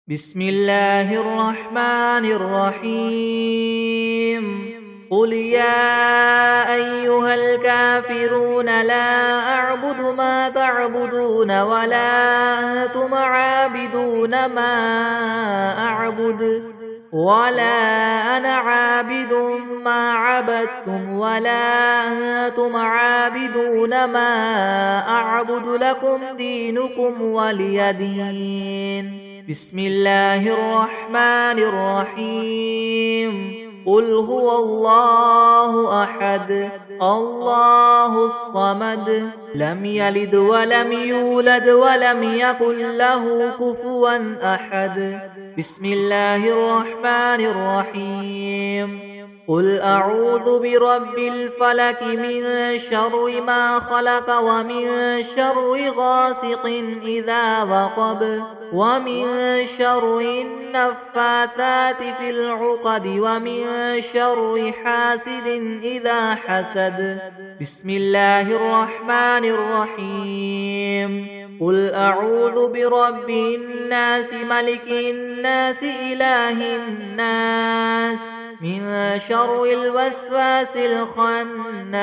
بسم الله الرحمن الرحيم قل يا أيها الكافرون لا أعبد ما تعبدون ولا أنتم عابدون ما أعبد ولا أنا عابد ما عبدتم ولا أنتم عابدون ما أعبد لكم دينكم ولي دين بسم الله الرحمن الرحيم قل هو الله أحد الله الصمد لم يلد ولم يولد ولم يكن له كفوا أحد بسم الله الرحمن الرحيم قل أعوذ برب الفلك من شر ما خلق ومن شر غاسق إذا وقب ومن شر النفاثات في العقد ومن شر حاسد إذا حسد بسم الله الرحمن الرحيم قل أعوذ برب الناس ملك الناس إله الناس من شر الوسواس الخناس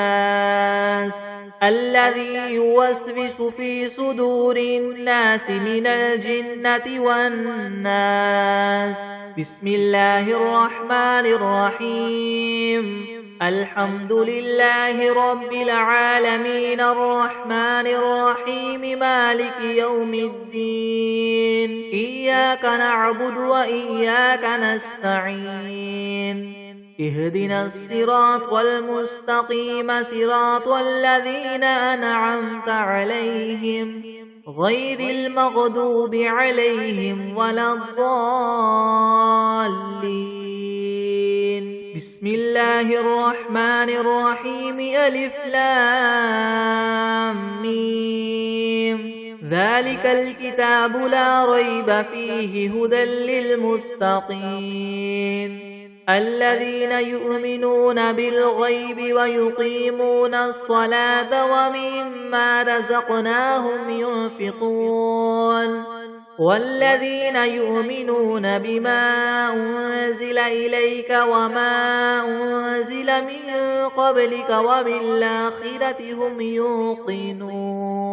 الذي يوسوس في صدور الناس من الجنة والناس بسم الله الرحمن الرحيم الحمد لله رب العالمين الرحمن الرحيم مالك يوم الدين إياك نعبد وإياك نستعين اهدنا الصراط المستقيم صراط الذين أنعمت عليهم غير المغضوب عليهم ولا الضالين بسم الله الرحمن الرحيم ألف لام ميم ذلك الكتاب لا ريب فيه هدى للمتقين الذين يؤمنون بالغيب ويقيمون الصلاة ومما رزقناهم ينفقون والذين يؤمنون بما أنزل إليك وما أنزل من قبلك وبالآخرة هم يوقنون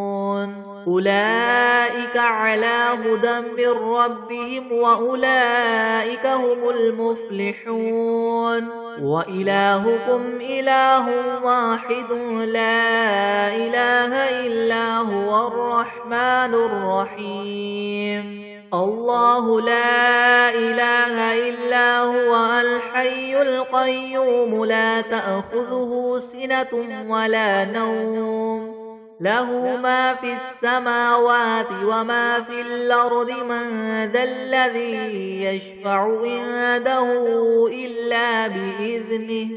أولئك على هدى من ربهم وأولئك هم المفلحون وإلهكم إله واحد لا إله إلا هو الرحمن الرحيم الله لا إله إلا هو الحي القيوم لا تأخذه سنة ولا نوم له ما في السماوات وما في الأرض من ذا الذي يشفع عنده إلا بإذنه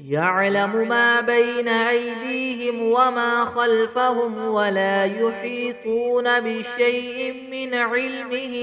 يعلم ما بين أيديهم وما خلفهم ولا يحيطون بشيء من علمه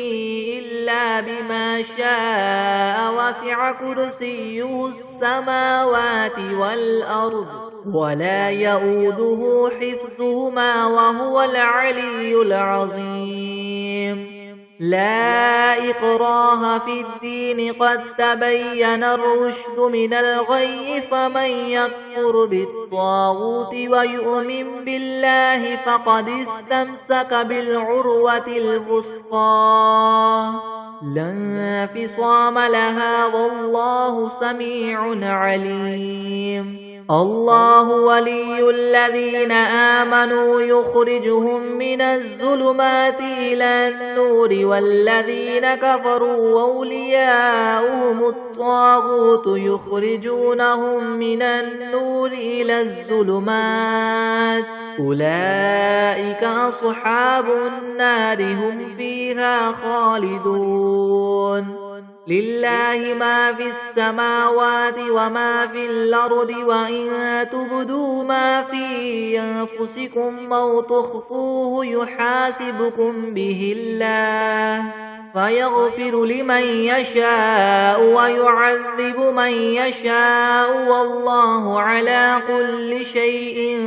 إلا بما شاء وسع كرسيه السماوات والأرض ولا يؤوده حفظهما وهو العلي العظيم لا إكراه في الدين قد تبين الرشد من الغي فمن يكفر بالطاغوت ويؤمن بالله فقد استمسك بالعروة الوثقى لا انفصام لها والله سميع عليم الله ولي الذين آمنوا يخرجهم من الظلمات إلى النور والذين كفروا أولياؤهم الطاغوت يخرجونهم من النور إلى الظلمات أولئك أصحاب النار هم فيها خالدون لله ما في السماوات وما في الأرض وإن تبدوا ما في أنفسكم أو تخفوه يحاسبكم به الله فيغفر لمن يشاء ويعذب من يشاء والله على كل شيء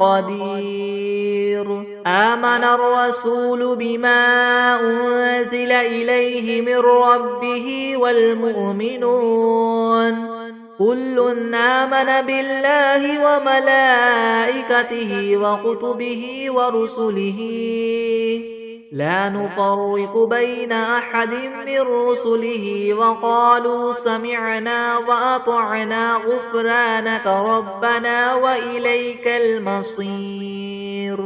قدير. آمن الرسول بما أنزل إليه من ربه والمؤمنون كل آمن بالله وملائكته وكتبه ورسله لا نفرق بين أحد من رسله وقالوا سمعنا وأطعنا غفرانك ربنا وإليك المصير.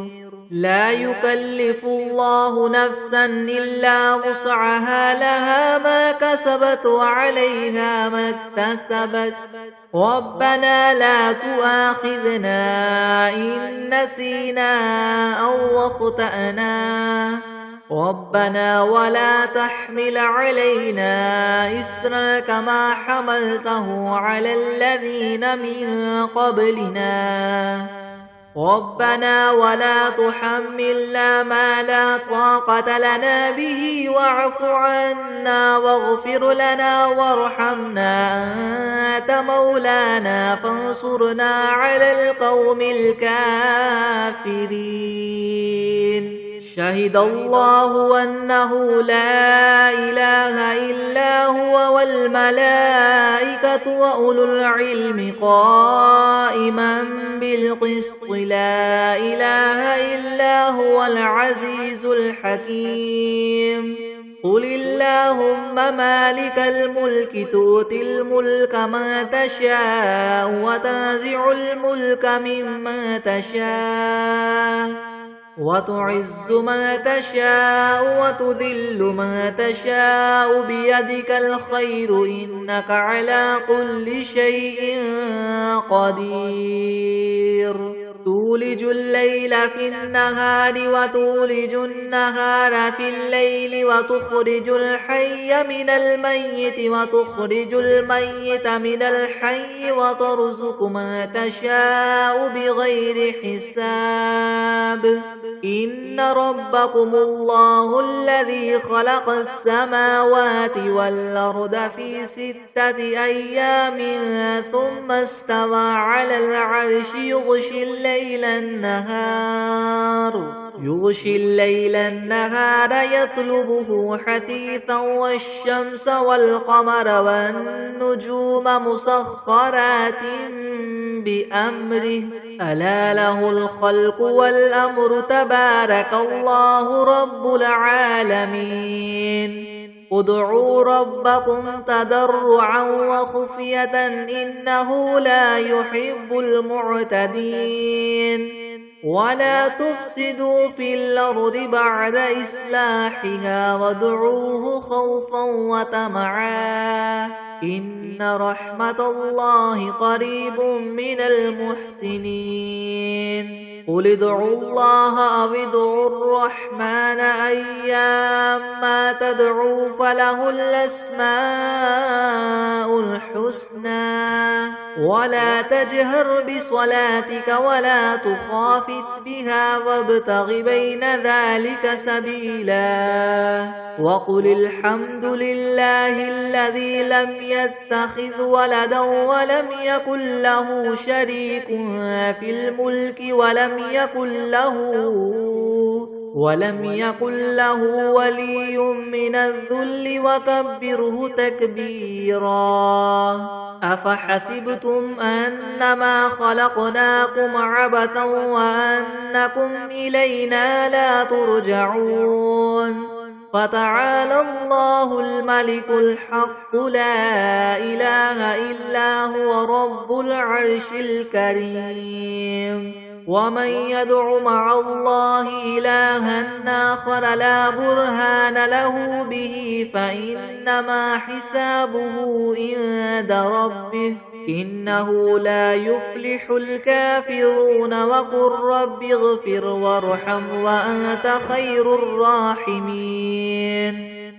لا يكلف الله نفسا إلا وسعها لها ما كسبت وعليها ما اكتسبت ربنا لا تؤاخذنا إن نسينا أو أخطأنا ربنا ولا تحمل علينا إسرا كما حملته على الذين من قبلنا ربنا ولا تحملنا ما لا طاقة لنا به واعف عنا واغفر لنا وارحمنا أنت مولانا فانصرنا على القوم الكافرين. شهد الله أنه لا إله إلا هو والملائكة وأولو العلم قائما بالقسط لا إله إلا هو العزيز الحكيم. قل اللهم مالك الملك تؤتي الملك من تشاء وتنزع الملك ممن تشاء وتعز من تشاء وتذل من تشاء بيدك الخير إنك على كل شيء قدير. تولج الليل في النهار وتولج النهار في الليل وتخرج الحي من الميت وتخرج الميت من الحي وترزق من تشاء بغير حساب. إن ربكم الله الذي خلق السماوات والأرض في 6 أيام ثم استوى على العرش يغشي الليل النهار يطلبه حثيثا والشمس والقمر والنجوم مسخرات بأمره ألا له الخلق والأمر تبارك الله رب العالمين. ادعوا ربكم تضرعا وخفية إنه لا يحب المعتدين. ولا تفسدوا في الأرض بعد إصلاحها وادعوه خوفا وطمعا إن رحمة الله قريب من المحسنين. قل ادعوا الله أو ادعوا الرحمن أيما تدعوا فله الأسماء الحسنى ولا تجهر بصلاتك ولا تخافت بها وابتغ بين ذلك سبيلا. وقل الحمد لله الذي لم يتخذ ولدا ولم يكن له شريك في الملك ولم يكن له ولي من الذل وكبره تكبيرا. أفحسبتم أنما خلقناكم عبثا وأنكم إلينا لا ترجعون. فتعالى الله الملك الحق لا إله إلا هو رب العرش الكريم. ومن يدع مع الله إلها آخر لا برهان له به فإنما حسابه عند ربه إنه لا يفلح الكافرون. وقل رب اغفر وارحم وأنت خير الراحمين.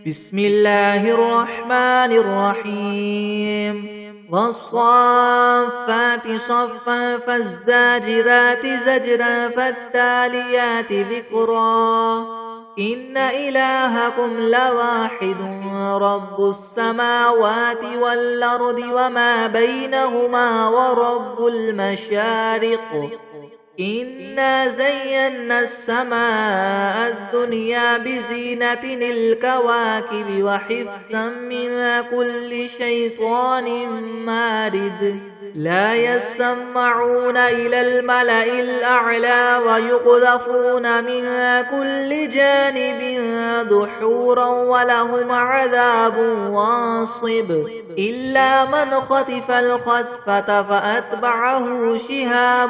بسم الله الرحمن الرحيم. والصافات صفا فالزاجرات زجرا فالتاليات ذكرا إن إلهكم لواحد رب السماوات والأرض وما بينهما ورب المشارق إنا زينا السماء الدنيا بزينة الكواكب وحفظا من كل شيطان مارد لا يسمعون إلى الملأ الأعلى ويقذفون من كل جانب دحورا ولهم عذاب واصب إلا من خطف الخطفة فأتبعه شهاب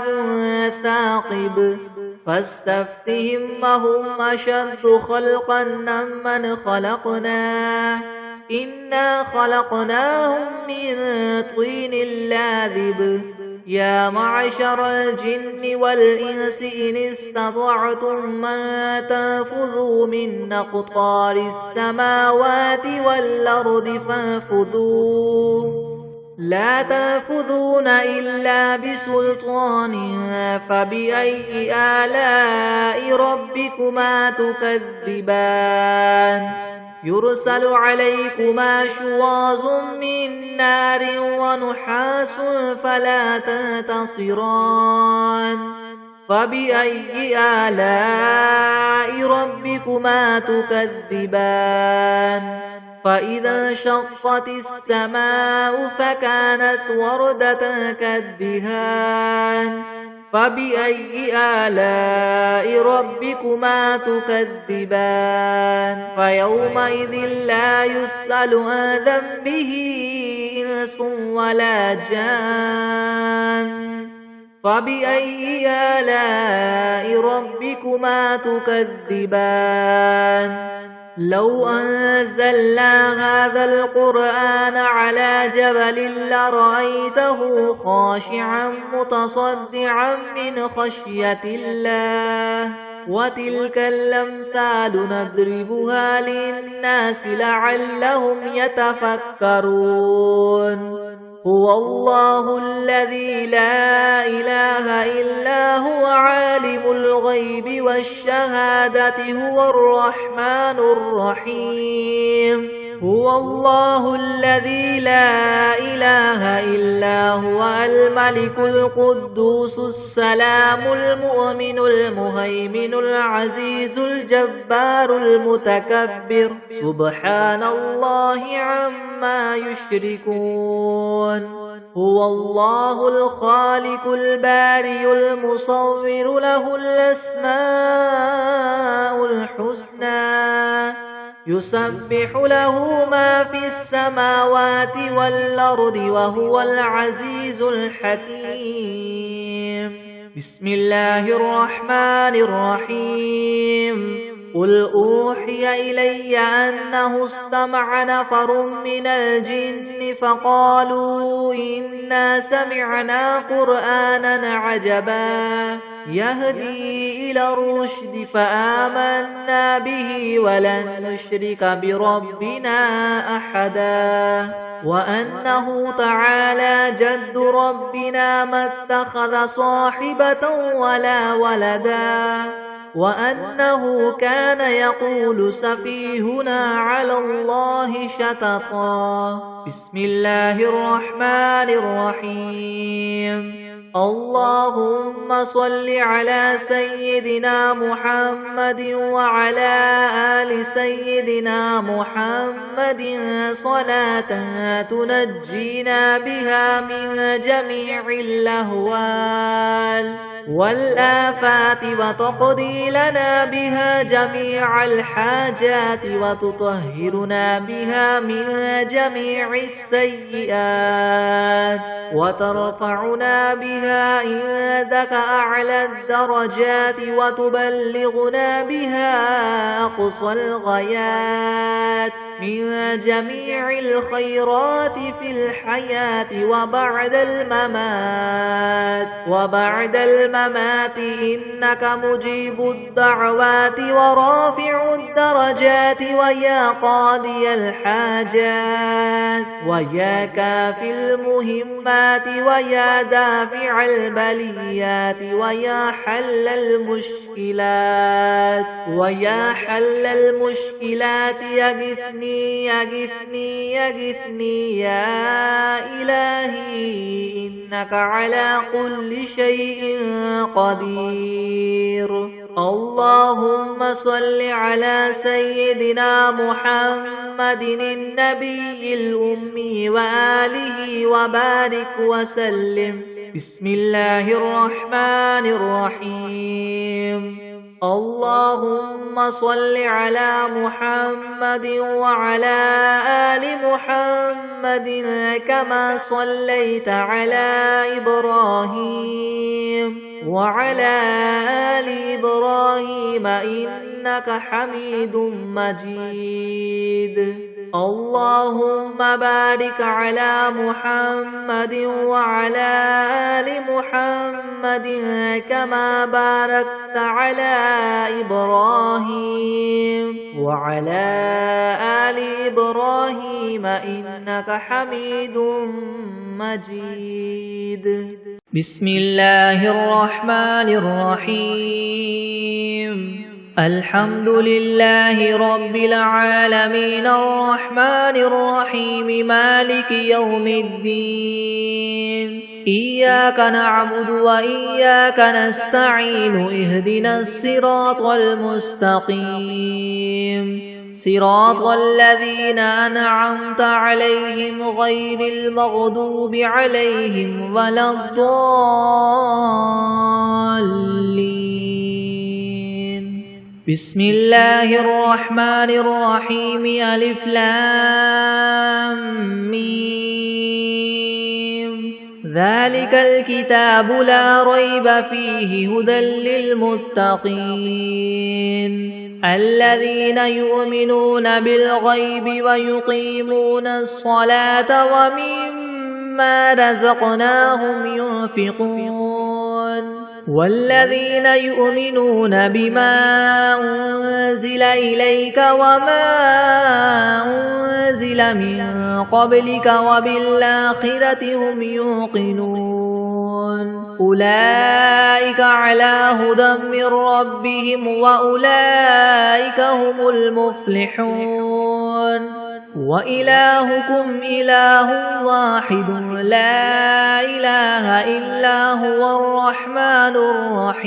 ثاقب فاستفتهم هم أشد خلقا ممن خلقنا إنا خلقناهم من طين لاذب يا معشر الجن والإنس إن استطعتم من تنفذوا من أقطار السماوات والأرض فانفذوا لا تنفذون إلا بسلطان فبأي آلاء ربكما تكذبان يرسل عليكما شواظ من نار ونحاس فلا تنتصران فبأي آلاء ربكما تكذبان فإذا انشقت السماء فكانت وردة كالدهان فبأي آلاء ربكما تكذبان فيومئذ لا يسأل عن ذنبه إنس ولا جان فبأي آلاء ربكما تكذبان لو أنزلنا هذا القرآن على جبل لرأيته خاشعا متصدعا من خشية الله وتلك الأمثال نضربها للناس لعلهم يتفكرون هو الله الذي لا إله إلا هو عالم الغيب والشهادة هو الرحمن الرحيم هو الله الذي لا إله إلا هو الملك القدوس السلام المؤمن المهيمن العزيز الجبار المتكبر سبحان الله عما يشركون هو الله الخالق البارئ المصور له الأسماء الحسنى يسبح له ما في السماوات والأرض وهو العزيز الحكيم بسم الله الرحمن الرحيم قل أوحي إلي أنه استمع نفر من الجن فقالوا إنا سمعنا قرآنا عجبا يهدي إلى الرشد فآمنا به ولن نشرك بربنا أحدا وأنه تعالى جد ربنا ما اتخذ صاحبة ولا ولدا وأنه كان يقول سفيهنا على الله شططا بسم الله الرحمن الرحيم اللهم صل على سيدنا محمد وعلى آل سيدنا محمد صلاة تنجينا بها من جميع الأهوال والآفات وتقضي لنا بها جميع الحاجات وتطهرنا بها من جميع السيئات وترفعنا بها عندك أعلى الدرجات وتبلغنا بها أقصى الغايات من جميع الخيرات في الحياة وبعد الممات إنك مجيب الدعوات ورافع الدرجات ويا قاضي الحاجات ويا كافي المهمات ويا دافع البليات ويا حل المشكلات يغثني يا إلهي إنك على كل شيء قدير. اللهم صل على سيدنا محمد النبي الأمي وآله وبارك وسلم. بسم الله الرحمن الرحيم. اللهم صل على محمد وعلى آل محمد كما صليت على إبراهيم وعلى آل إبراهيم إنك حميد مجيد. اللهم بارك على محمد وعلى آل محمد كما باركت على إبراهيم وعلى آل إبراهيم إنك حميد مجيد. بسم الله الرحمن الرحيم. الحمد لله رب العالمين الرحمن الرحيم مالك يوم الدين. إياك نعبد وإياك نستعين اهدنا الصراط المستقيم صراط الذين أنعمت عليهم غير المغضوب عليهم ولا الضالين. بسم الله الرحمن الرحيم. ألف لام ميم. ذلك الكتاب لا ريب فيه هدى للمتقين الذين يؤمنون بالغيب ويقيمون الصلاة ومما رزقناهم ينفقون والذين يؤمنون بما أنزل إليك وما أنزل من قبلك وبالآخرة هم يوقنون أولئك على هدى من ربهم وأولئك هم المفلحون. وإلهكم إله واحد لا إله إلا هو الرحمن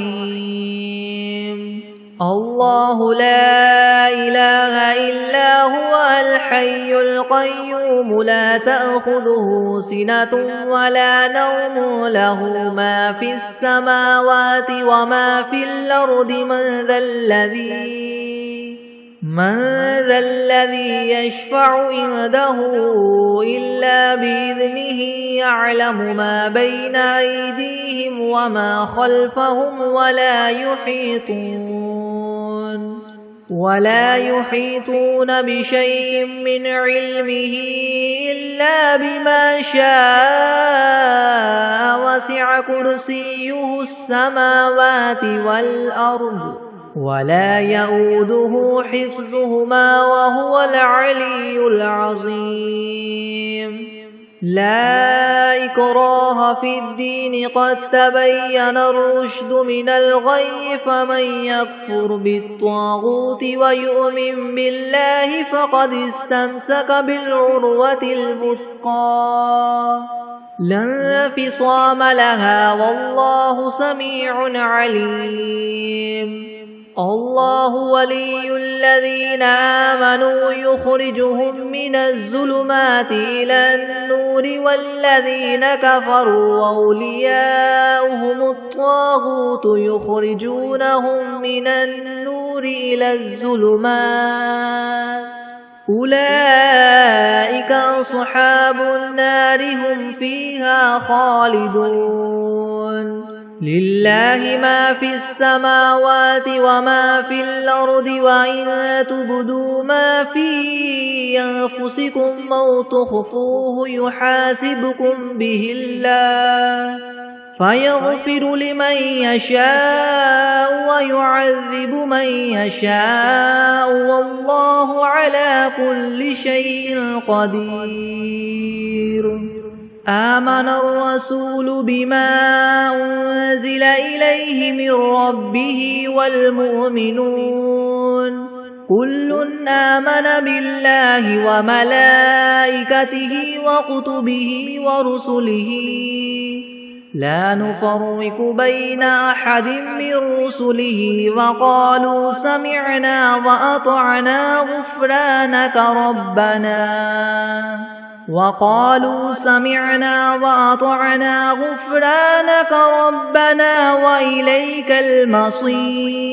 الرحيم. الله لا إله إلا هو الحي القيوم لا تأخذه سنة ولا نوم له ما في السماوات وما في الأرض من ذا الذي يشفع عنده إلا بإذنه يعلم ما بين أيديهم وما خلفهم ولا يحيطون بشيء من علمه إلا بما شاء وسع كرسيه السماوات والأرض ولا يؤوده حفظهما وهو العلي العظيم. لا إكراه في الدين قد تبين الرشد من الغي فمن يكفر بالطاغوت ويؤمن بالله فقد استمسك بالعروة الوثقى لا انفصام لها والله سميع عليم. الله ولي الذين آمنوا يخرجهم من الظلمات إلى النور والذين كفروا أولياؤهم الطاغوت يخرجونهم من النور إلى الظلمات أولئك أصحاب النار هم فيها خالدون. لله ما في السماوات وما في الأرض وإن تبدوا ما في أنفسكم أو تخفوه يحاسبكم به الله فيغفر لمن يشاء ويعذب من يشاء والله على كل شيء قدير. آمن الرسول بما أنزل إليه من ربه والمؤمنون كل آمن بالله وملائكته وكتبه ورسله لا نفرق بين أحد من رسله وقالوا سمعنا وأطعنا غفرانك ربنا وإليك المصير.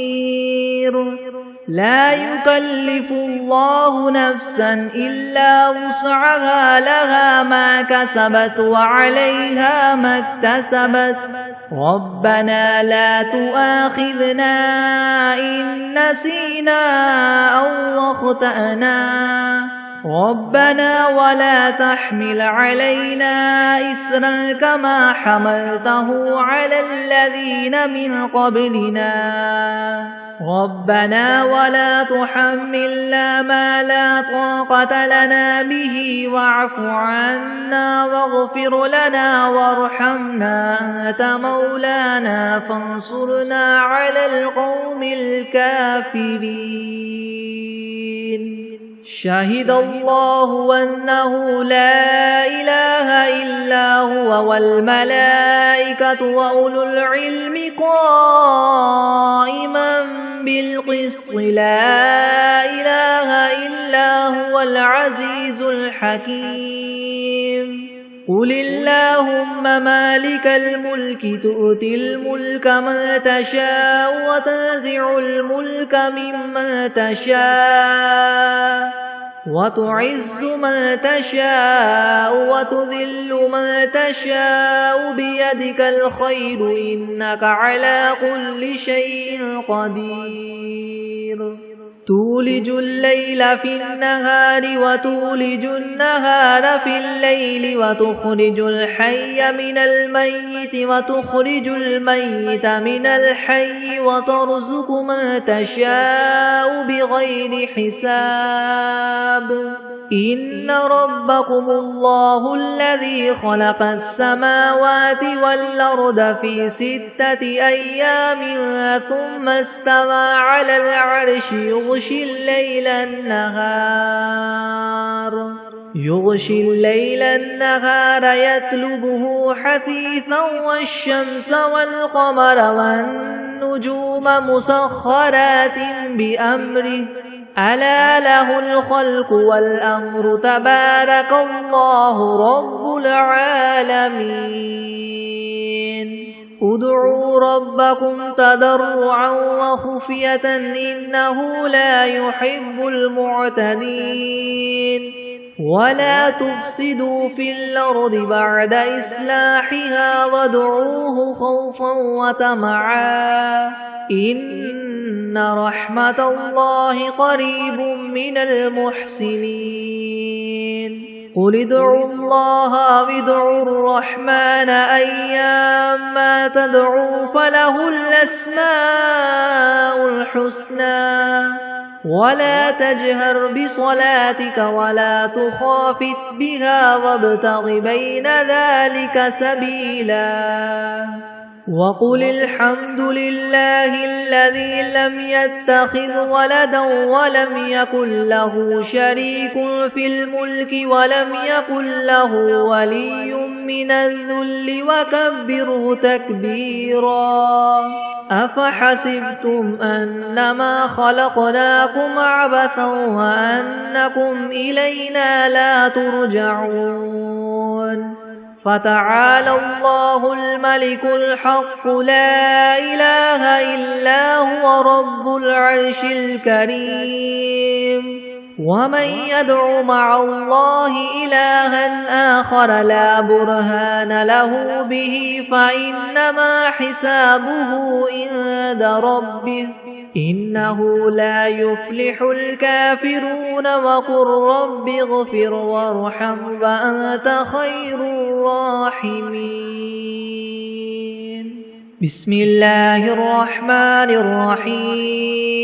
لا يكلف الله نفسا إلا وسعها لها ما كسبت وعليها ما اكتسبت ربنا لا تؤاخذنا إن نسينا أو أخطأنا ربنا ولا تحمل علينا إسرا كما حملته على الذين من قبلنا ربنا ولا تحملنا ما لا طاقة لنا به واعف عنا واغفر لنا وارحمنا أنت مولانا فانصرنا على القوم الكافرين. شهد الله أنه لا إله إلا هو والملائكة وأولو العلم قائما بالقسط لا إله إلا هو العزيز الحكيم. قل اللهم مالك الملك تؤتي الملك من تشاء وتنزع الملك ممن تشاء وتعز من تشاء وتذل من تشاء بيدك الخير إنك على كل شيء قدير. تولج الليل في النهار وتولج النهار في الليل وتخرج الحي من الميت وتخرج الميت من الحي وترزق من تشاء بغير حساب. إن ربكم الله الذي خلق السماوات والأرض في 6 أيام ثم استوى على العرش يغشي الليل النهار يطلبه حثيثا والشمس والقمر والنجوم مسخرات بأمره ألا له الخلق والأمر تبارك الله رب العالمين. ادعوا ربكم تضرعا وخفية إنه لا يحب المعتدين. ولا تفسدوا في الأرض بعد إصلاحها وادعوه خوفا وطمعا إن رحمة الله قريب من المحسنين. قل ادعوا الله أو ادعوا الرحمن أيما تدعوا فله الأسماء الحسنى ولا تجهر بصلاتك ولا تخافت بها وابتغ بين ذلك سبيلا. وقل الحمد لله الذي لم يتخذ ولدا ولم يكن له شريك في الملك ولم يكن له ولي من الذل وكبره تكبيرا. أفحسبتم أنما خلقناكم عبثا وأنكم إلينا لا ترجعون. فتعالى الله الملك الحق لا إله إلا هو رب العرش الكريم. ومن يدع مع الله إلها آخر لا برهان له به فإنما حسابه عند ربه إنه لا يفلح الكافرون وقل رب اغفر وارحم وأنت خير الراحمين. بسم الله الرحمن الرحيم.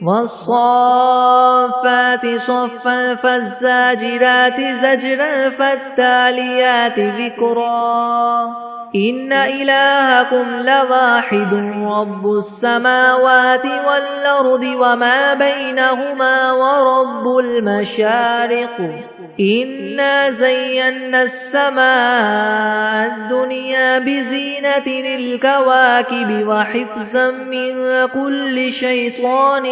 والصافات صفا فالزاجرات زجرا فالتاليات ذكرا إن إلهكم لواحد رب السماوات والأرض وما بينهما ورب المشارق إنا زينا السماء الدنيا بزينة الكواكب وحفظا من كل شيطان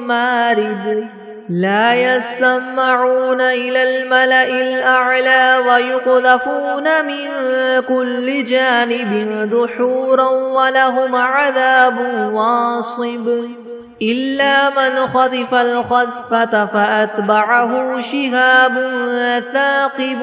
مارد لا يسمعون إلى الملأ الأعلى ويقذفون من كل جانب دحورا ولهم عذاب واصب إلا من خطف الخطفة فأتبعه شهاب ثاقب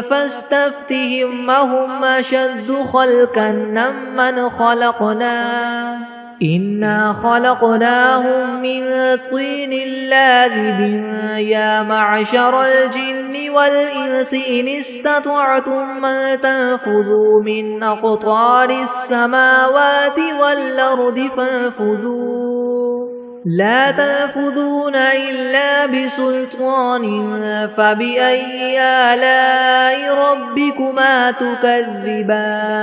فاستفتهم أهم أشد خلقا ممن خلقنا إنا خلقناهم من طين لاذب يا معشر الجن والإنس إن استطعتم أن تنفذوا من أقطار السماوات والأرض فانفذوا لا تنفذون إلا بسلطان فبأي آلاء ربكما تكذبان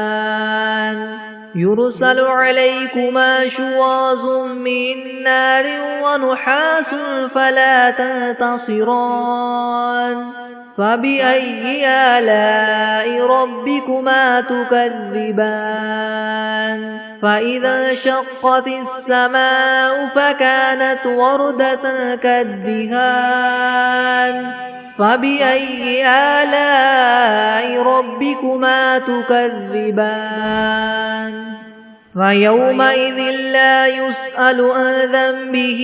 يرسل عليكما شواظ من نار ونحاس فلا تنتصران فبأي آلاء ربكما تكذبان فإذا انشقت السماء فكانت وردة كالدهان فبأي آلاء ربكما تكذبان فيومئذ لا يسأل عن ذنبه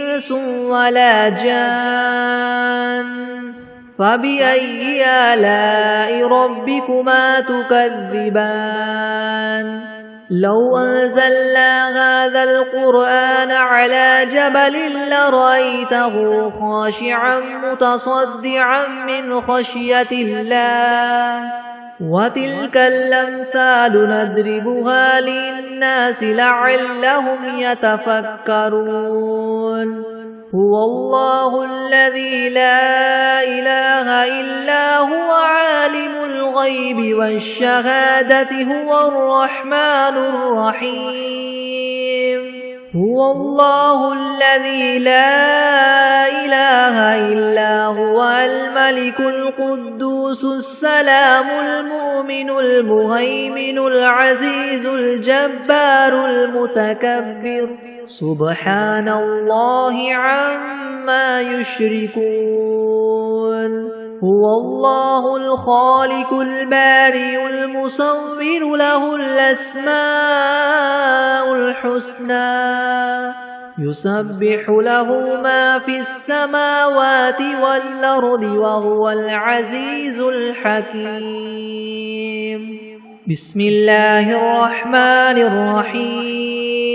إنس ولا جان فبأي آلاء ربكما تكذبان لو أنزلنا هذا القرآن على جبل لرأيته خاشعا متصدعا من خشية الله وتلك الأمثال نضربها للناس لعلهم يتفكرون هو الله الذي لا إله إلا هو عالم الغيب والشهادة هو الرحمن الرحيم هو الله الذي لا إله إلا هو الملك القدوس السلام المؤمن المهيمن العزيز الجبار المتكبر سبحان الله عما يشركون هو الله الخالق البارئ المصور له الأسماء الحسنى يسبح له ما في السماوات والأرض وهو العزيز الحكيم بسم الله الرحمن الرحيم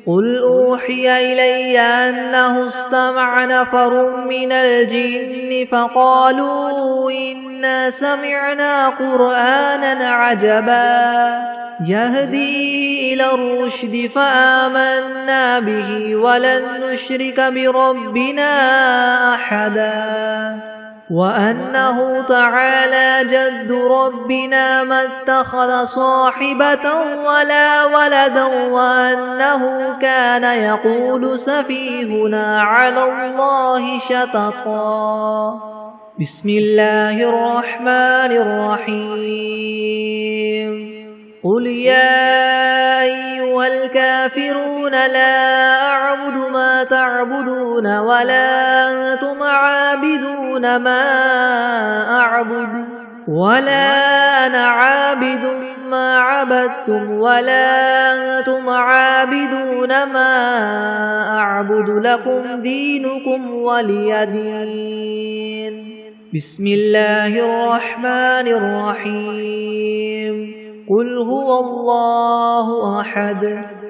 قل أوحي إلي أنه استمع نفر من الجن فقالوا إنا سمعنا قرآنا عجبا يهدي إلى الرشد فآمنا به ولن نشرك بربنا أحدا وأنه تعالى جد ربنا ما اتخذ صاحبة ولا ولدا وأنه كان يقول سفيهنا على الله شططا بسم الله الرحمن الرحيم قل يا أيها الكافرون لا أعبد ما تعبدون ولا أنتم عابدون ما أعبد ولا أنا عابد ما عبدتم ولا أنتم عابدون تعبدون ما أعبد لكم دينكم ولي دين. بسم الله الرحمن الرحيم. قل هو الله أحد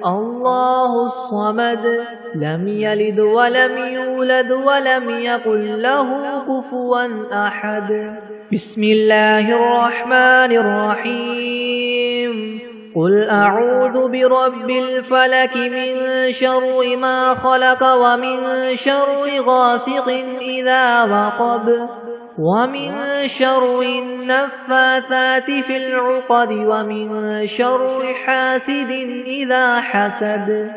الله الصمد لم يلد ولم يولد ولم يكن له كفوا أحد. بسم الله الرحمن الرحيم. قل أعوذ برب الفلك من شر ما خلق ومن شر غاسق إذا وقب ومن شر النفاثات في العقد ومن شر حاسد إذا حسد.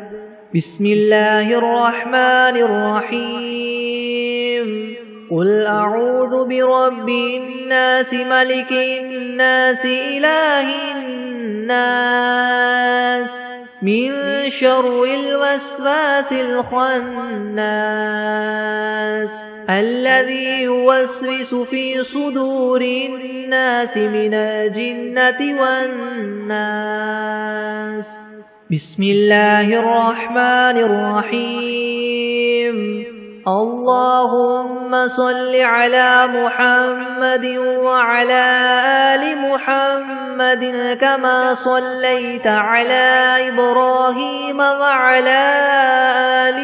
بسم الله الرحمن الرحيم. قل أعوذ برب الناس ملك الناس إله الناس من شر الوسواس الخناس الذي يوسوس في صدور الناس من الجنة والناس. بسم الله الرحمن الرحيم. اللهم صل على محمد وعلى آل محمد كما صليت على إبراهيم وعلى آل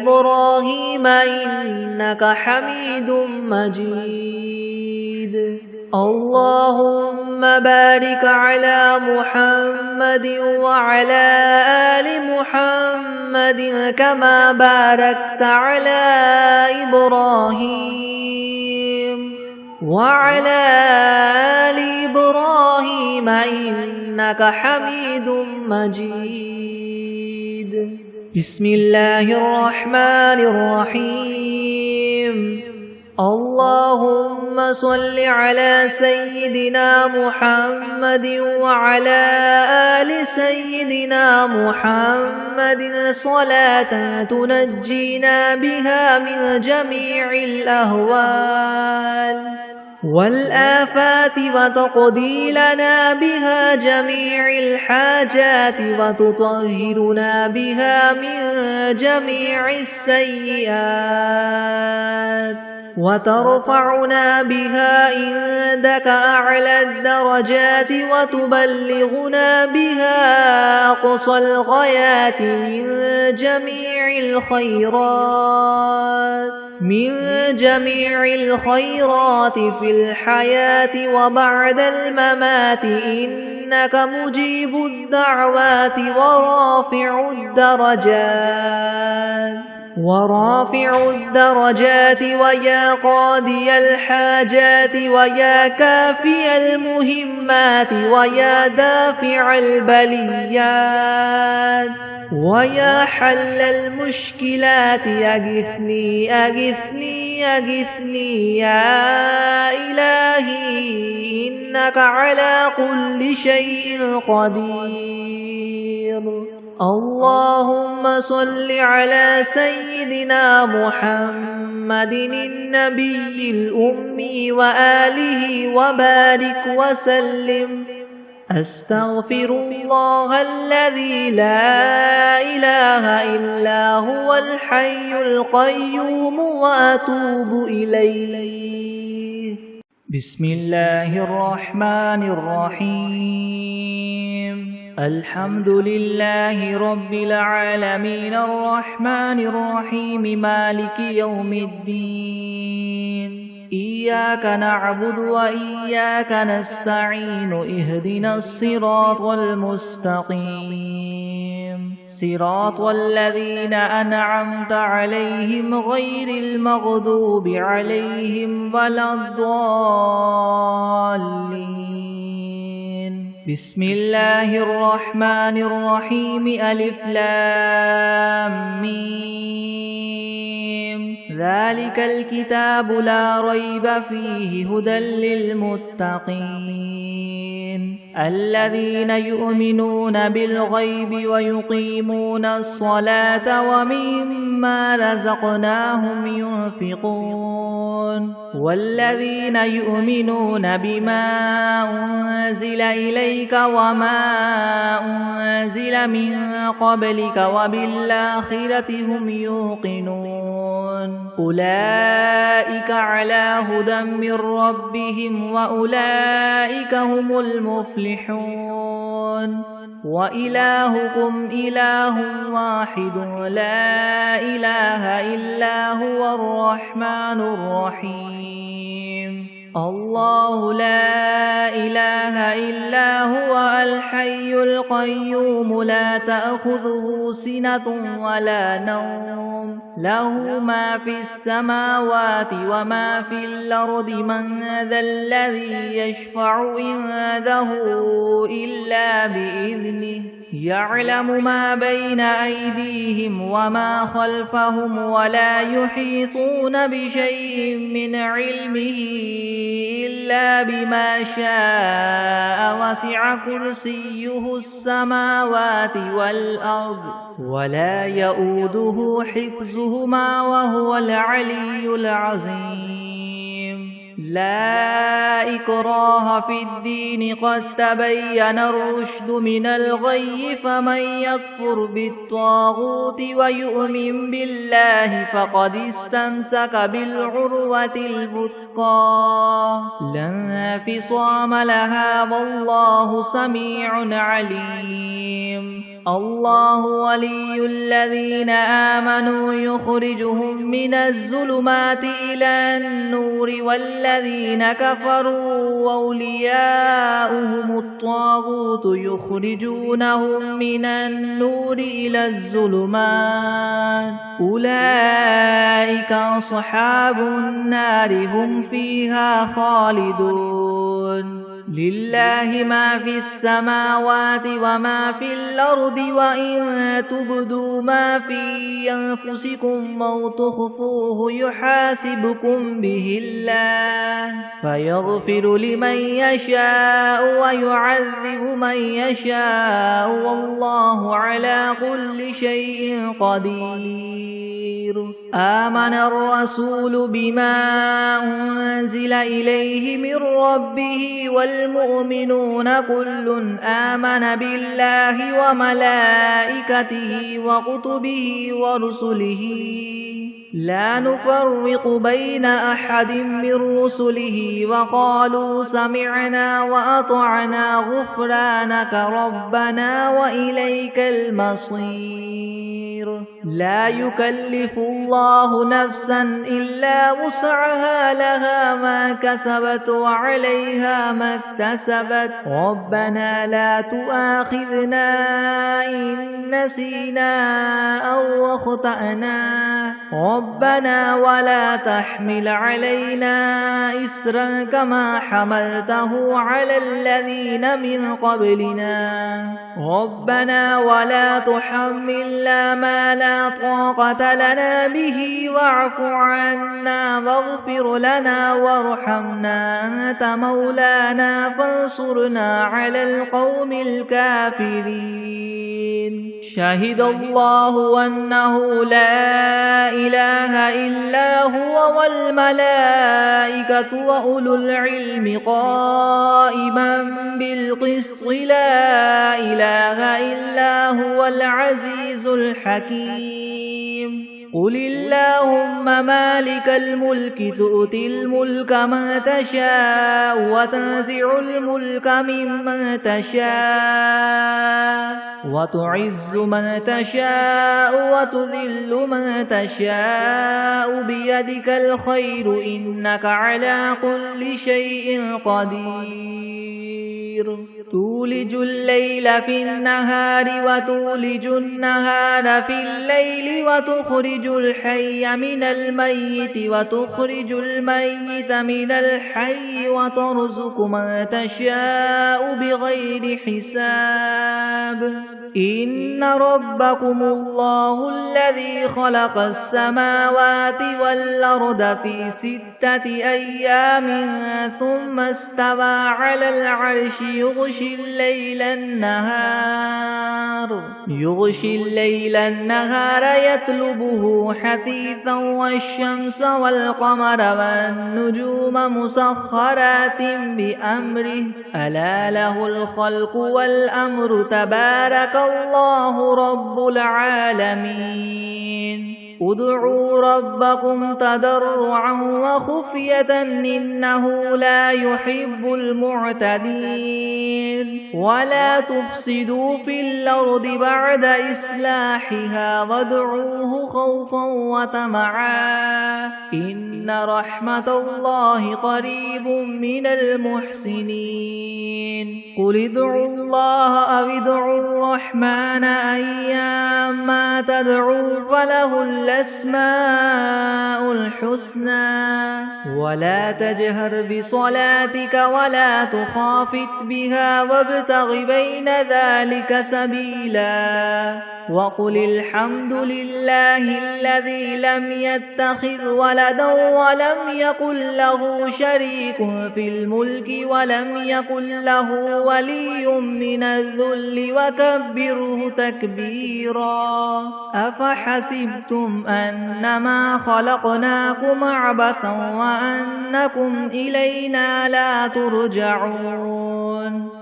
إبراهيم إنك حميد مجيد. اللهم بارك على محمد وعلى آل محمد كما باركت على إبراهيم وعلى آل إبراهيم إنك حميد مجيد. بسم الله الرحمن الرحيم. اللهم صل على سيدنا محمد وعلى آل سيدنا محمد صلاة تنجينا بها من جميع الأهوال والآفات وتقضي لنا بها جميع الحاجات وتطهرنا بها من جميع السيئات وترفعنا بها عندك أعلى الدرجات وتبلغنا بها أقصى الغايات من جميع الخيرات في الحياة وبعد الممات إنك مجيب الدعوات ورافع الدرجات ويا قاضي الحاجات ويا كافي المهمات ويا دافع البليات ويا حل المشكلات أغثني أغثني أغثني يا إلهي إنك على كل شيء قدير. اللهم صل على سيدنا محمد النبي الأمي وآله وبارك وسلم. أستغفر الله الذي لا إله إلا هو الحي القيوم وأتوب إليه. بسم الله الرحمن الرحيم. الحمد لله رب العالمين الرحمن الرحيم مالك يوم الدين. إياك نعبد وإياك نستعين اهدنا الصراط المستقيم صراط الذين أنعمت عليهم غير المغضوب عليهم ولا الضالين. بسم الله الرحمن الرحيم. ألف لام ميم. ذلك الكتاب لا ريب فيه هدى للمتقين. الذين يؤمنون بالغيب ويقيمون الصلاة ومما رزقناهم ينفقون والذين يؤمنون بما أنزل إليك وما أنزل من قبلك وبالآخرة هم يوقنون أولئك على هدى من ربهم وأولئك هم المفلحون وإلهكم إله واحد لا إله إلا هو الرحمن الرحيم الله لا إله إلا هو الحي القيوم لا تأخذه سنة ولا نوم له ما في السماوات وما في الأرض من ذا الذي يشفع عنده إلا بإذنه يعلم ما بين أيديهم وما خلفهم ولا يحيطون بشيء من علمه إلا بما شاء وسع كرسيه السماوات والأرض ولا يؤوده حفظهما وهو العلي العظيم لا إكراه في الدين قد تبين الرشد من الغي فمن يكفر بالطاغوت ويؤمن بالله فقد استمسك بالعروة الوثقى لا انفصام لها والله سميع عليم الله ولي الذين آمنوا يخرجهم من الظلمات إلى النور والذين كفروا أولياؤهم الطاغوت يخرجونهم من النور إلى الظلمات أولئك أصحاب النار هم فيها خالدون لله ما في السماوات وما في الأرض وإن تبدوا ما في أنفسكم أو تخفوه يحاسبكم به الله فيغفر لمن يشاء ويعذب من يشاء والله على كل شيء قدير آمن الرسول بما أنزل إليه من ربه والمؤمنون كل آمن بالله وملائكته وكتبه ورسله لا نفرق بين أحد من رسله وقالوا سمعنا وأطعنا غفرانك ربنا وإليك المصير لا يكلف الله نفسا إلا وسعها لها ما كسبت وعليها ما اكتسبت ربنا لا تؤاخذنا إن نسينا أو أخطأنا ربنا ولا تحمل علينا إسرا كما حملته على الذين من قبلنا ربنا ولا تحملنا ما لا طاقة لنا به واعف عنا واغفر لنا وارحمنا أنت مولانا فانصرنا على القوم الكافرين شهد الله أنه لا إله إلا هو والملائكة وأولو العلم قائما بالقسط لا إله إلا هو العزيز الحكيم قل اللهم مالك الملك تؤتي الملك من تشاء وتنزع الملك ممن تشاء وتعز من تشاء وتذل من تشاء بيدك الخير إنك على كل شيء قدير تولج الليل في النهار وتولج النهار في الليل وتخرج الحي من الميت وتخرج الميت من الحي وترزق من تشاء بغير حساب إن ربكم الله الذي خلق السماوات والأرض في 6 أيام ثم استوى على العرش يغشي الليل النهار يطلبه حثيثا والشمس والقمر والنجوم مسخرات بأمره ألا له الخلق والأمر تبارك الله رب العالمين ادعوا ربكم تضرعا وخفية إنه لا يحب المعتدين ولا تفسدوا في الأرض بعد إصلاحها وادعوه خوفا وطمعا إن رحمة الله قريب من المحسنين قل ادعوا الله أو ادعوا الرحمن أيما تدعوا فله الأسماء الحسنى ولا تجهر بصلاتك ولا تخافت بها وابتغ بين ذلك سبيلا وقل الحمد لله الذي لم يتخذ ولدا ولم يكن له شريك في الملك ولم يكن له ولي من الذل وكبره تكبيرا أفحسبتم أنما خلقناكم عبثا وأنكم إلينا لا ترجعون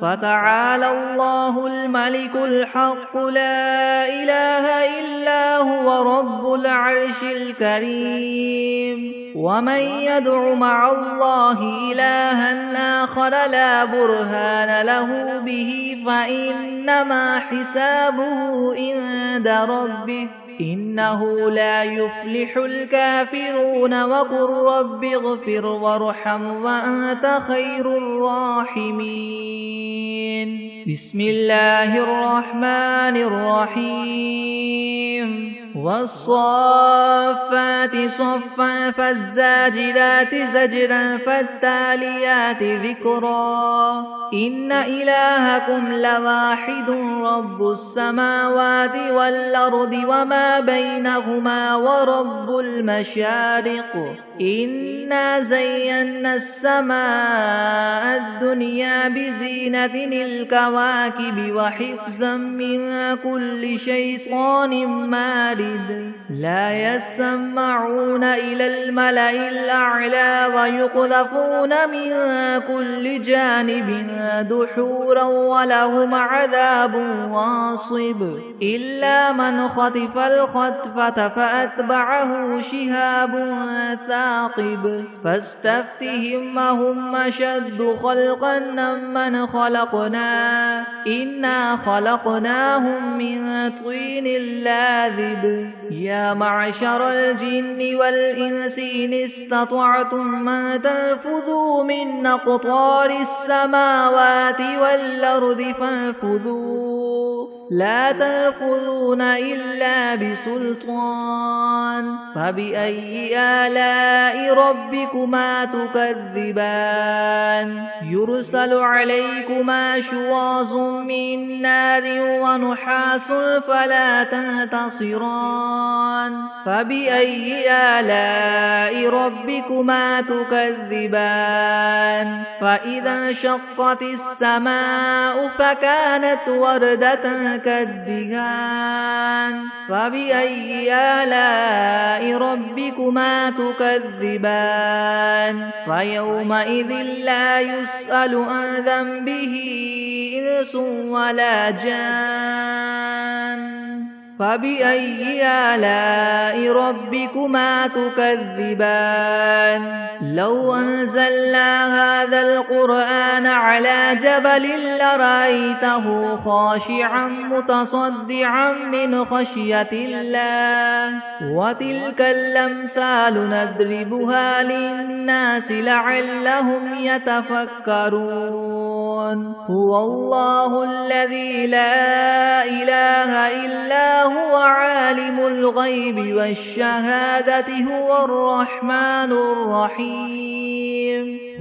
فتعالى الله الملك الحق لا إله إلا هو رب العرش الكريم ومن يدع مع الله إلها آخر لا برهان له به فإنما حسابه عند ربه إنه لا يفلح الكافرون وقل رب اغفر وارحم وأنت خير الراحمين بسم الله الرحمن الرحيم والصافات صفا فالزاجرات زجرا فالتاليات ذكرا إن إلهكم لواحد رب السماوات والأرض وما بينهما ورب المشارق إنا زينا السماء الدنيا بزينة الكواكب وحفظا من كل شيطان مارد لا يسمعون إلى الملأ الأعلى ويقذفون من كل جانب دحورا ولهم عذاب واصب إلا من خطف الخطفة فأتبعه شهاب ثاقب فاستفتهم أهم أشد خلقا من خلقنا إنا خلقناهم من طين لاذب يا معشر الجن والإنس إن استطعتم أن تنفذوا من أقطار السماوات والأرض فانفذوا لا تنفذون إلا بسلطان فبأي آلاء ربكما تكذبان يرسل عليكما شواظ من نار ونحاس فلا تنتصران فبأي آلاء ربكما تكذبان فإذا انشقت السماء فكانت وردة كالدهان فبأي آلاء ربكما تكذبان فيومئذ لا يسأل عن ذنبه إنس ولا جان فبأي آلاء ربكما تكذبان لو أنزلنا هذا القرآن على جبل لرأيته خاشعا متصدعا من خشية الله وتلك الأمثال نضربها للناس لعلهم يتفكرون هو الله الذي لا إله إلا هو عالم الغيب والشهادة هو الرحمن الرحيم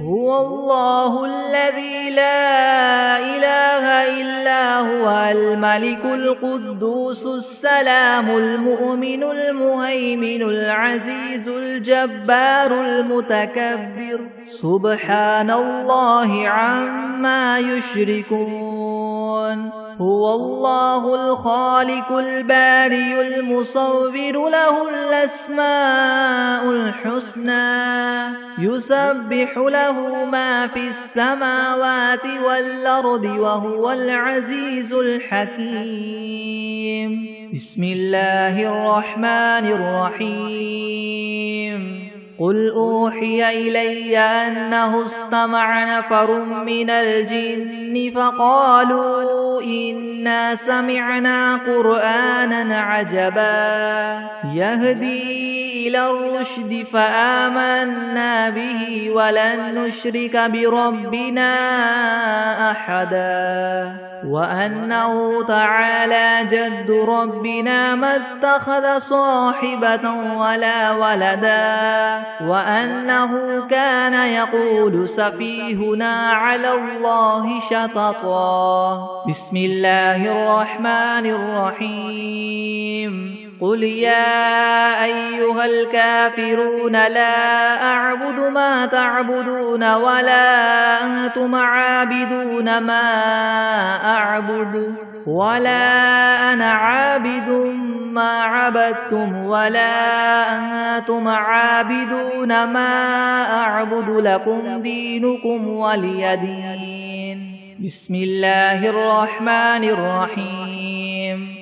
هو الله الذي لا إله إلا هو الملك القدوس السلام المؤمن المهيمن العزيز الجبار المتكبر سبحان الله عما يشركون هو الله الخالق البارئ المصور له الأسماء الحسنى يسبح له ما في السماوات والأرض وهو العزيز الحكيم بسم الله الرحمن الرحيم قل أوحي إلي أنه استمع نفر من الجن فقالوا إنا سمعنا قرآنا عجبا يهدي إلى الرشد فآمنا به ولن نشرك بربنا أحدا وأنه تعالى جد ربنا ما اتخذ صاحبة ولا ولدا وأنه كان يقول سفيهنا على الله شططا بسم الله الرحمن الرحيم قل يا أيها الكافرون لا أعبد ما تعبدون ولا أنتم عابدون ما أعبد ولا أنا عابد ما عبدتم ولا أنتم عابدون ما أعبد لكم دينكم ولي دين بسم الله الرحمن الرحيم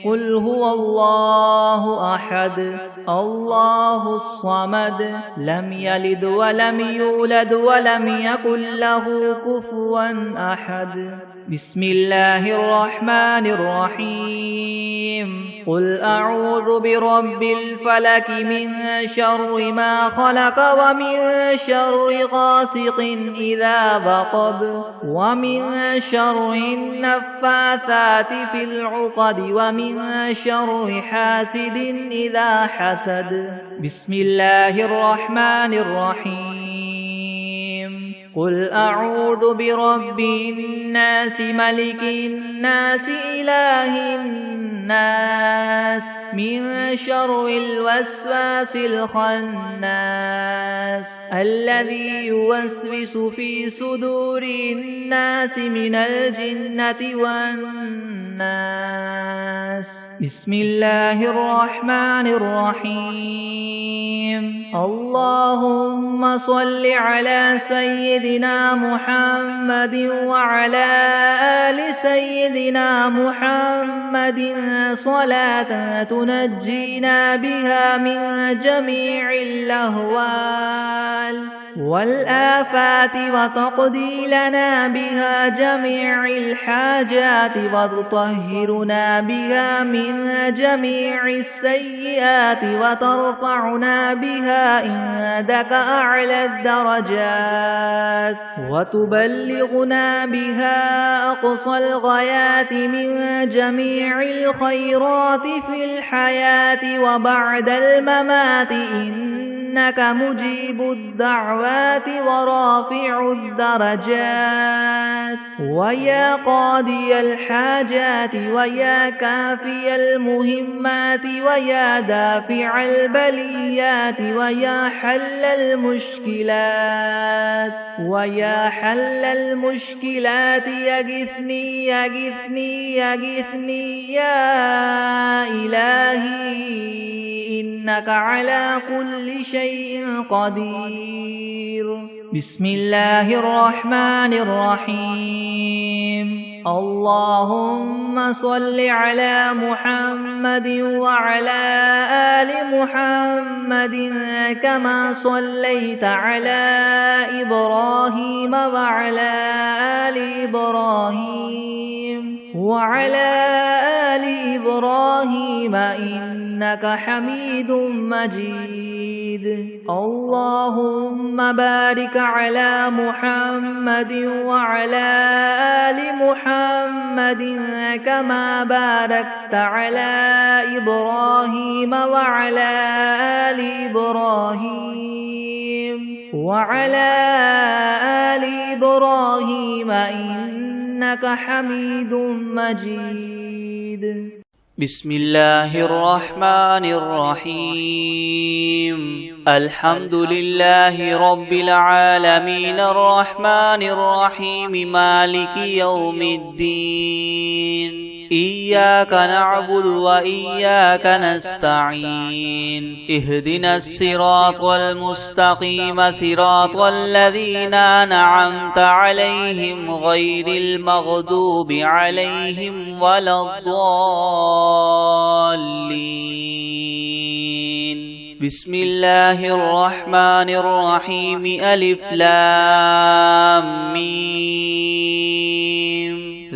قل هو الله أحد الله الصمد لم يلد ولم يولد ولم يكن له كفوا أحد بسم الله الرحمن الرحيم قل أعوذ برب الفلك من شر ما خلق ومن شر غاسق إذا وقب ومن شر النفاثات في العقد ومن شر حاسد إذا حسد بسم الله الرحمن الرحيم قل أعوذ برب الناس ملك الناس إله الناس من شر الوسواس الخناس الذي يوسوس في صدور الناس من الجنة والناس بسم الله الرحمن الرحيم اللهم صل على سيدنا محمد وعلى آل سيدنا محمد صلاة تنجينا بها من جميع الأهوال والآفات وتقضي لنا بها جميع الحاجات وتطهرنا بها من جميع السيئات وترفعنا بها عندك أعلى الدرجات وتبلغنا بها أقصى الغايات من جميع الخيرات في الحياة وبعد الممات إنك مجيب الدعوات ورافع الدرجات ويا قاضي الحاجات ويا كافي المهمات ويا دافع البليات ويا حل المشكلات يغثني يا إلهي إنك على كل شيء قدير بسم الله الرحمن الرحيم اللهم صل على محمد وعلى آل محمد كما صليت على إبراهيم وعلى آل إبراهيم وعلى آل إبراهيم إنك حميد مجيد. اللهم بارك على محمد وعلى آل محمد كما باركت على إبراهيم وعلى آل إبراهيم إنك حميد مجيد. بسم الله الرحمن الرحيم. الحمد لله رب العالمين الرحمن الرحيم مالك يوم الدين. إياك نعبد وإياك نستعين. اهدنا الصراط المستقيم صراط الذين أنعمت عليهم غير المغضوب عليهم ولا الضالين. بسم الله الرحمن الرحيم. ألف لام ميم.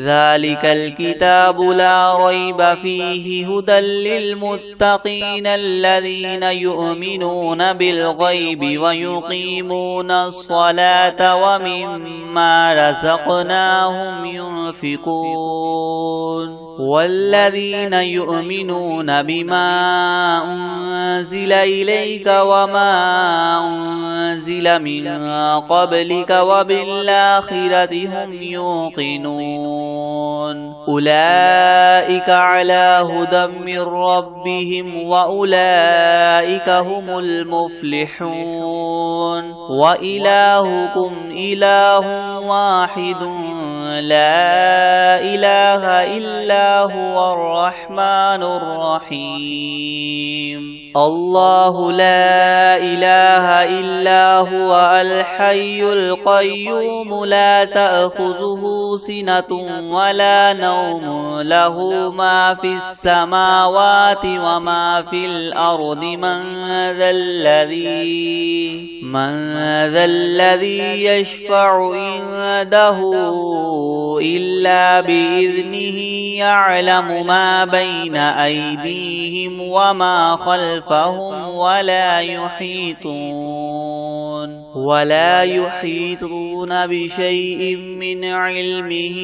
ذلك الكتاب لا ريب فيه هدى للمتقين الذين يؤمنون بالغيب ويقيمون الصلاة ومما رزقناهم ينفقون. والذين يؤمنون بما أنزل إليك وما أنزل من قبلك وبالآخرة هم يوقنون. أولئك على هدى من ربهم وأولئك هم المفلحون. وإلهكم إله واحد لا إله إلا هو الرحمن الرحيم. الله لا إله إلا هو الحي القيوم لا تأخذه سنة ولا نوم له ما في السماوات وما في الأرض. من ذا الذي يشفع عنده إلا بإذنه. يعلم ما بين أيديهم وما خلفهم ولا يحيطون بشيء من علمه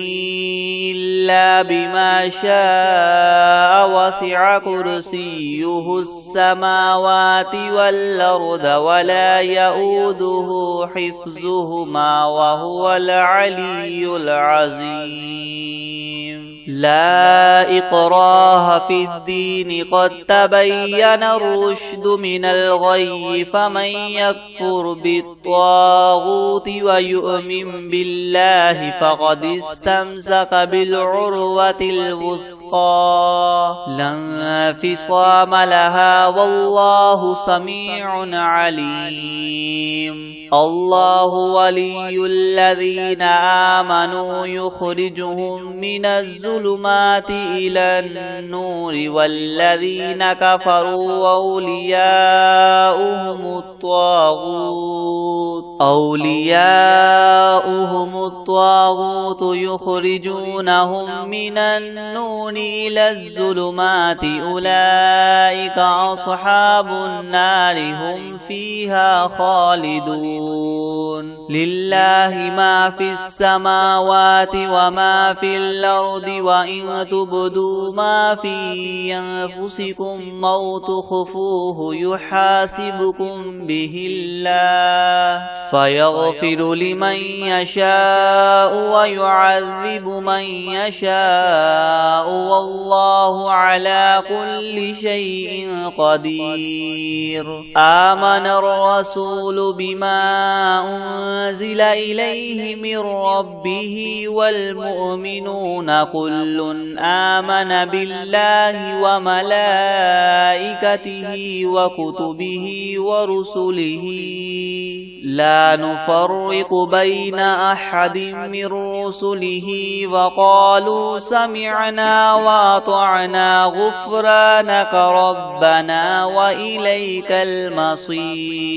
إلا بما شاء. وسع كرسيه السماوات والأرض ولا يؤوده حفظهما وهو العلي العظيم. لا إكراه في الدين قد تبين الرشد من الغي. فمن يكفر بالطاغوت ويؤمن بالله فقد استمسك بالعروة الوثقى لا انفصام لها والله سميع عليم. الله ولي الذين آمنوا يخرجهم من الظلمات إلى النور والذين كفروا أولياؤهم الطاغوت يخرجونهم من النور إلى الظلمات. أولئك أصحاب النار هم فيها خالدون. لله ما في السماوات وما في الأرض. وإن تبدوا ما في أنفسكم أو تخفوه يحاسبكم به الله فيغفر لمن يشاء ويعذب من يشاء والله على كل شيء قدير. آمن الرسول بما أنزل إليه من ربه والمؤمنون كل آمن بالله وملائكته وكتبه ورسله لا لا نفرق بين أحد من رسله وقالوا سمعنا وأطعنا غفرانك ربنا وإليك المصير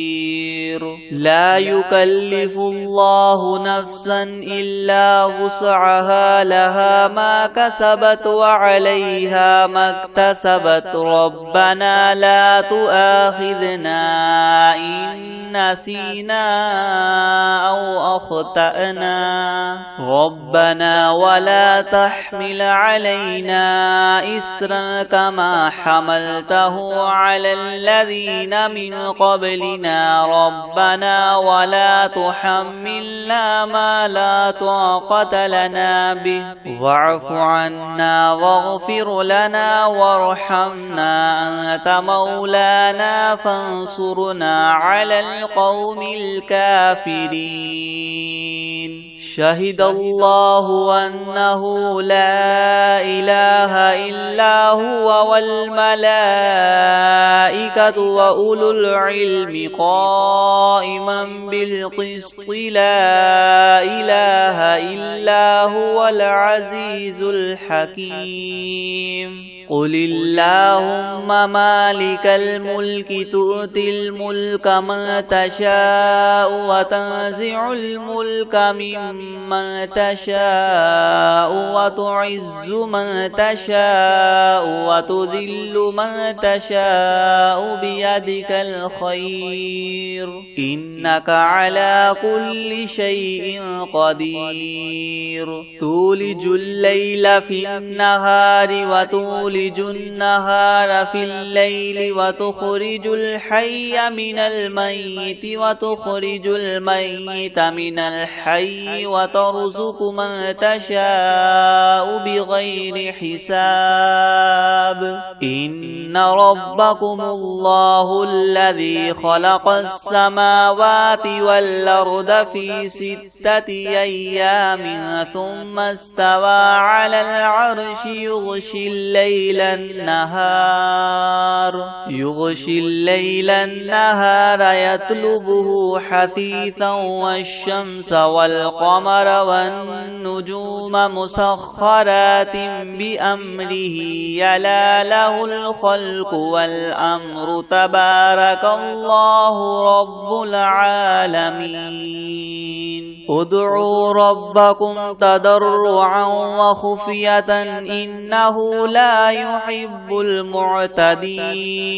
لا يكلف الله نفسا إلا وسعها لها ما كسبت وعليها ما اكتسبت ربنا لا تؤاخذنا إن نسينا أو أخطأنا ربنا ولا تحمل علينا إسرا كما حملته على الذين من قبلنا ربنا ولا تحملنا ما لا طاقة لنا به واعف عنا واغفر لنا وارحمنا أنت مولانا فانصرنا على القوم الكافرين شهد الله أنه لا إله إلا هو والملائكة وأولو العلم قائما بالقسط لا إله إلا هو العزيز الحكيم قل اللهم مالك الملك تؤتي الملك من تشاء وتنزع الملك ممن تشاء وتعز من تشاء وتذل من تشاء بيدك الخير إنك على كل شيء قدير تولج الليل في النهار وتولج النهار في الليل وتخرج الحي من الميت وتخرج الميت من الحي وترزق من تشاء بغير حساب إن ربكم الله الذي خلق السماوات والأرض في 6 أيام ثم استوى على العرش يغشي الليل النهار يطلبه حثيثا والشمس والقمر والنجوم مسخرات بأمره يلا له الخلق والأمر تبارك الله رب العالمين ادعوا ربكم تضرعا وخفية إنه لا يحب المعتدين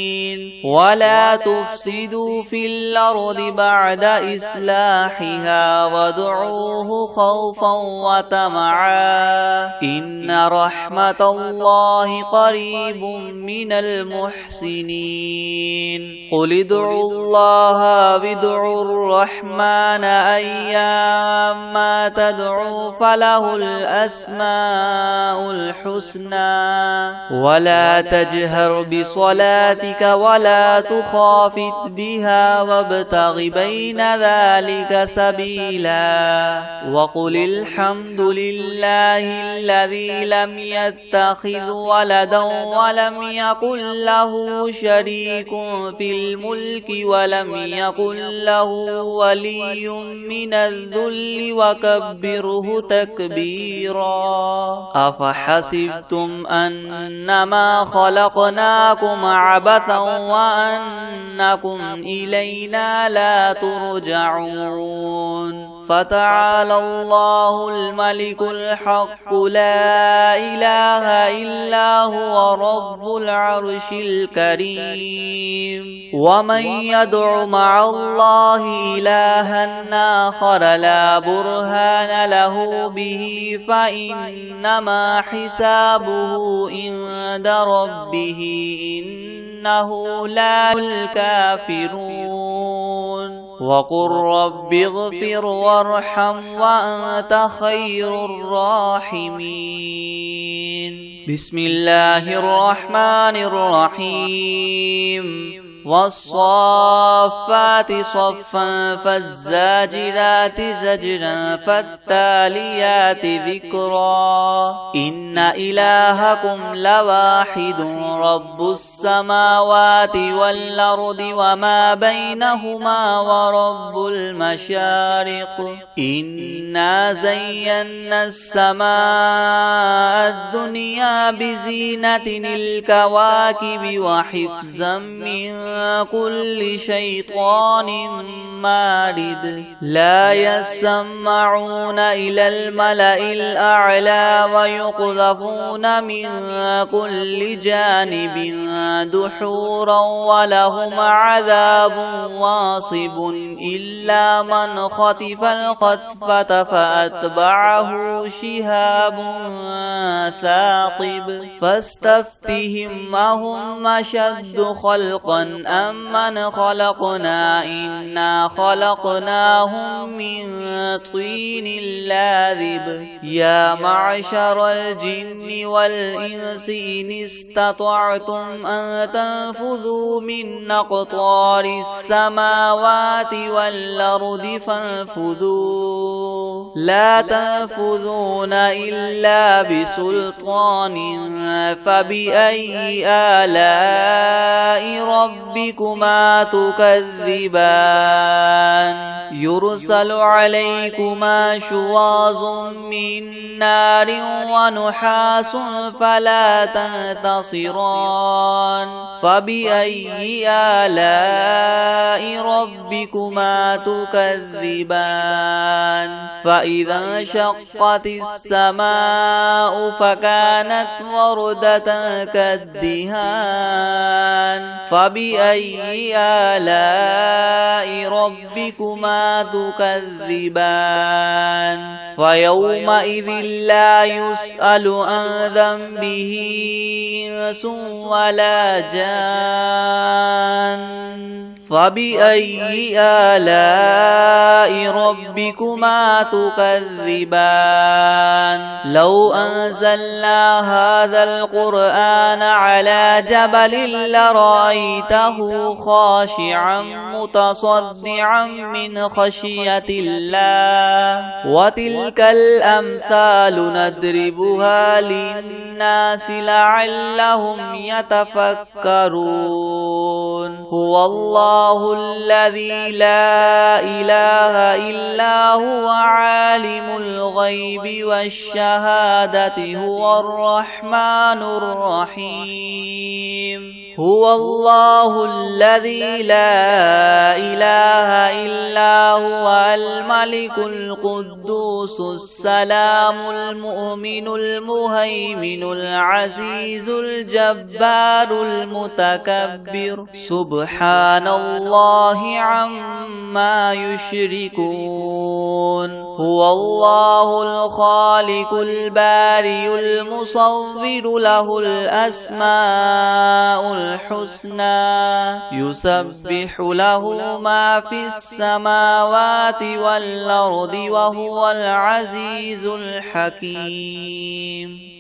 ولا تفسدوا في الأرض بعد إصلاحها وادعوه خوفا وطمعا إن رحمة الله قريب من المحسنين قل ادعوا الله وادعوا الرحمن أيام ما تدعوا فله الأسماء الحسنى ولا تجهر بصلاتك ولا تخافت بها وابتغ بين ذلك سبيلا وقل الحمد لله الذي لم يتخذ ولدا ولم يكن له شريك في الملك ولم يكن له ولي من الذل وكبره تكبيرا أفحسبتم أنما خلقناكم عبثا وأنكم إلينا لا ترجعون فتعالى الله الملك الحق لا إله إلا هو رب العرش الكريم ومن يدع مع الله إلها آخر لا برهان له به فإنما حسابه عند ربه إنه لا الكافرون وقل رب اغفر وارحم وأنت خير الراحمين بسم الله الرحمن الرحيم والصافات صفا فالزاجرات زجرا فالتاليات ذكرا إن إلهكم لواحد رب السماوات والأرض وما بينهما ورب المشارق إنا زينا السماء الدنيا بزينة الكواكب وحفظا من كل شيطان مارد لا يسمعون إلى الملأ الأعلى ويقذفون من كل جانب دحورا ولهم عذاب واصب إلا من خطف الخطفة فأتبعه شهاب ثاقب فاستفتهم أهم أشد خلقا أم من خلقنا إنا خلقناهم من طين لاذب يا معشر الجن والإنس إن استطعتم أن تنفذوا من أقطار السماوات والأرض فانفذوا لا تنفذون إلا بسلطان فبأي آلاء ربكما تكذبان يرسل عليكما شواظ من نار ونحاس فلا تنتصران فبأي آلاء ربكما تكذبان فإذا انشقت السماء فكانت وردة كالدهان فبأي آلاء ربكما تكذبان فيومئذ لا يسأل عن ذنبه إنس ولا جان فبأي آلاء ربكما تكذبان لو أنزلنا هذا القرآن على جبل لرأيته خاشعا متصدعا من خشية الله وتلك الأمثال نضربها للناس لعلهم يتفكرون هو الله الذي لا إله إلا هو عالم الغيب والشهادة هو الرحمن الرحيم هو الله الذي لا إله إلا هو الملك القدوس السلام المؤمن المهيمن العزيز الجبار المتكبر سبحان الله عما يشركون هو الله الخالق البارئ المصور له الأسماء الحسنى يسبح له ما في السماوات والأرض وهو العزيز الحكيم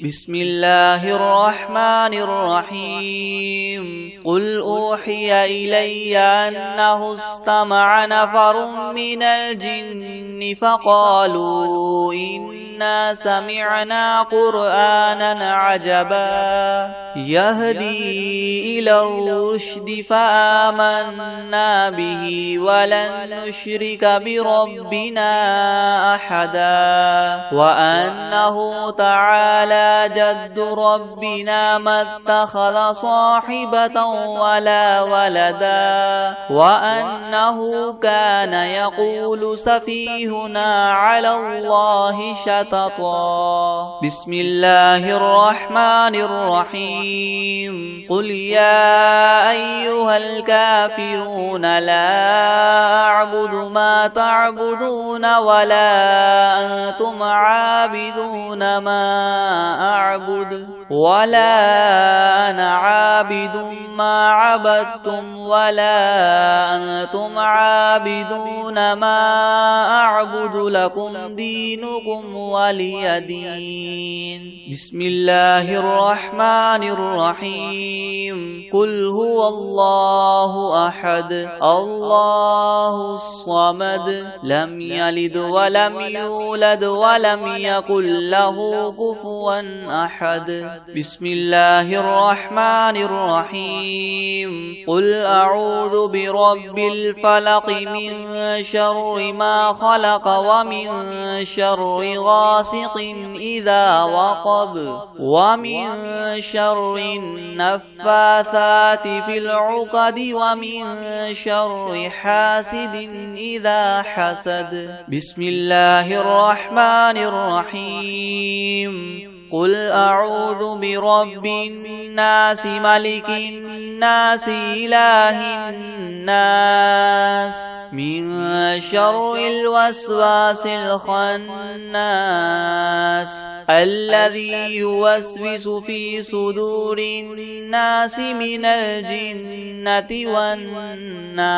بسم الله الرحمن الرحيم قل أوحي إلي أنه استمع نفر من الجن فقالوا إنا سمعنا قرآنا عجبا يهدي إلى الرشد فآمنا به ولن نشرك بربنا أحدا وأنه تعالى جد ربنا ما اتخذ صاحبة ولا ولدا وأنه كان يقول سفيهنا على الله شططا بسم الله الرحمن الرحيم قل يا أيها الكافرون لا أعبد ما تعبدون ولا أنتم عابدون ما أعبد ولا أنا عابد ما عبدتم ولا أنتم عابدون ما أعبد لكم دينكم ولي دين. بسم الله الرحمن الرحيم. قل هو الله أحد الله الصمد لم يلد ولم يولد ولم يكن له كفوا أحد. بسم الله الرحمن الرحيم. قل أعوذ برب الفلق من شر ما خلق ومن شر غاسق إذا وقب ومن شر النفاثات في العقد ومن شر حاسد إذا حسد. بسم الله الرحمن الرحيم. قل أعوذ برب الناس ملك الناس إله الناس من شر الوسواس الخناس الذي يوسوس في صدور الناس من الجنة والناس.